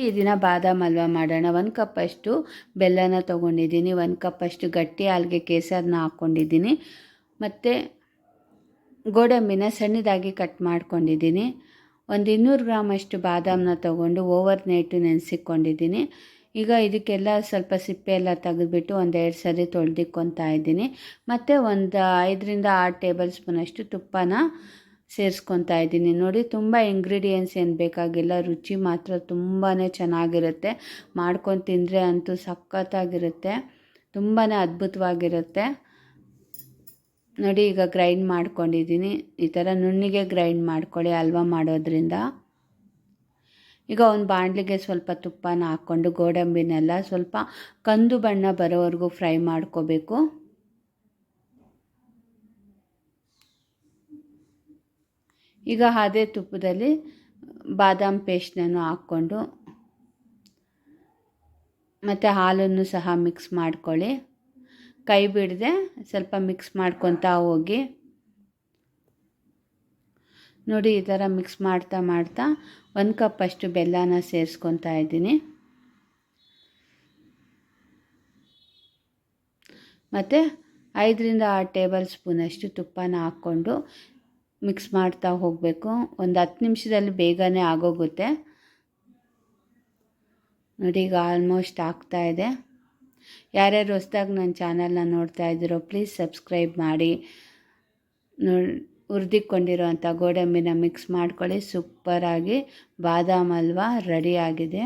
ಈ ದಿನ ಬಾದಾಮ್ ಹಲ್ವಾ ಮಾಡೋಣ. 1 ಕಪ್ಪಷ್ಟು ಬೆಲ್ಲನ ತೊಗೊಂಡಿದ್ದೀನಿ, 1 ಕಪ್ಪಷ್ಟು ಗಟ್ಟಿ ಹಾಲಿಗೆ ಕೇಸರನ್ನ ಹಾಕ್ಕೊಂಡಿದ್ದೀನಿ, ಮತ್ತು ಗೋಡಂಬಿನ ಸಣ್ಣದಾಗಿ ಕಟ್ ಮಾಡ್ಕೊಂಡಿದ್ದೀನಿ. ಒಂದು 200 ಗ್ರಾಮಷ್ಟು ಬಾದಾಮನ್ನ ತೊಗೊಂಡು ಓವರ್ ನೈಟು ನೆನೆಸಿಕೊಂಡಿದ್ದೀನಿ. ಈಗ ಇದಕ್ಕೆಲ್ಲ ಸ್ವಲ್ಪ ಸಿಪ್ಪೆ ಎಲ್ಲ ತೆಗೆದುಬಿಟ್ಟು 1-2 ಸರಿ ತೊಳೆದಿಕ್ಕೊತಾ ಇದ್ದೀನಿ. ಮತ್ತು ಒಂದು 5-6 ಟೇಬಲ್ ಸ್ಪೂನಷ್ಟು ತುಪ್ಪನ ಸೇರಿಸ್ಕೊತಾ ಇದ್ದೀನಿ. ನೋಡಿ, ತುಂಬ ಇಂಗ್ರೀಡಿಯೆಂಟ್ಸ್ ಏನು ಬೇಕಾಗಿಲ್ಲ, ರುಚಿ ಮಾತ್ರ ತುಂಬಾ ಚೆನ್ನಾಗಿರುತ್ತೆ. ಮಾಡ್ಕೊಂಡು ತಿಂದರೆ ಅಂತೂ ಸಖತ್ತಾಗಿರುತ್ತೆ, ತುಂಬಾ ಅದ್ಭುತವಾಗಿರುತ್ತೆ. ನೋಡಿ, ಈಗ ಗ್ರೈಂಡ್ ಮಾಡ್ಕೊಂಡಿದ್ದೀನಿ. ಈ ಥರ ನುಣ್ಣಿಗೆ ಗ್ರೈಂಡ್ ಮಾಡ್ಕೊಳ್ಳಿ ಹಲ್ವಾ ಮಾಡೋದ್ರಿಂದ. ಈಗ ಒಂದು ಬಾಣಲಿಗೆ ಸ್ವಲ್ಪ ತುಪ್ಪನ ಹಾಕ್ಕೊಂಡು ಗೋಡಂಬಿನೆಲ್ಲ ಸ್ವಲ್ಪ ಕಂದು ಬಣ್ಣ ಬರೋವರೆಗೂ ಫ್ರೈ ಮಾಡ್ಕೋಬೇಕು. ಈಗ ಅದೇ ತುಪ್ಪದಲ್ಲಿ ಬಾದಾಮ್ ಪೇಸ್ಟನ್ನು ಹಾಕ್ಕೊಂಡು ಮತ್ತು ಹಾಲನ್ನು ಸಹ ಮಿಕ್ಸ್ ಮಾಡ್ಕೊಳ್ಳಿ. ಕೈ ಬಿಡದೆ ಸ್ವಲ್ಪ ಮಿಕ್ಸ್ ಮಾಡ್ಕೊತಾ ಹೋಗಿ. ನೋಡಿ, ಈ ಥರ ಮಿಕ್ಸ್ ಮಾಡ್ತಾ 1 ಕಪ್ಪಷ್ಟು ಬೆಲ್ಲನ ಸೇರಿಸ್ಕೊತಾ ಇದ್ದೀನಿ. ಮತ್ತು 5-6 ಟೇಬಲ್ ಸ್ಪೂನಷ್ಟು ತುಪ್ಪನ ಹಾಕ್ಕೊಂಡು ಮಿಕ್ಸ್ ಮಾಡ್ತಾ ಹೋಗಬೇಕು. ಒಂದು 10 ನಿಮಿಷದಲ್ಲಿ ಬೇಗನೆ ಆಗೋಗುತ್ತೆ. ನೋಡಿ, ಈಗ ಆಲ್ಮೋಸ್ಟ್ ಆಗ್ತಾಯಿದೆ. ಯಾರ್ಯಾರು ಹೊಸ್ದಾಗಿ ನನ್ನ ಚಾನಲ್ನ ನೋಡ್ತಾ ಇದ್ದೀರೋ ಪ್ಲೀಸ್ ಸಬ್ಸ್ಕ್ರೈಬ್ ಮಾಡಿ. ಹುರಿದಿಕೊಂಡಿರೋ ಅಂಥ ಗೋಡಂಬಿನ ಮಿಕ್ಸ್ ಮಾಡ್ಕೊಳ್ಳಿ. ಸೂಪರಾಗಿ ಬಾದಾಮ್ ಹಲ್ವಾ ರೆಡಿಯಾಗಿದೆ.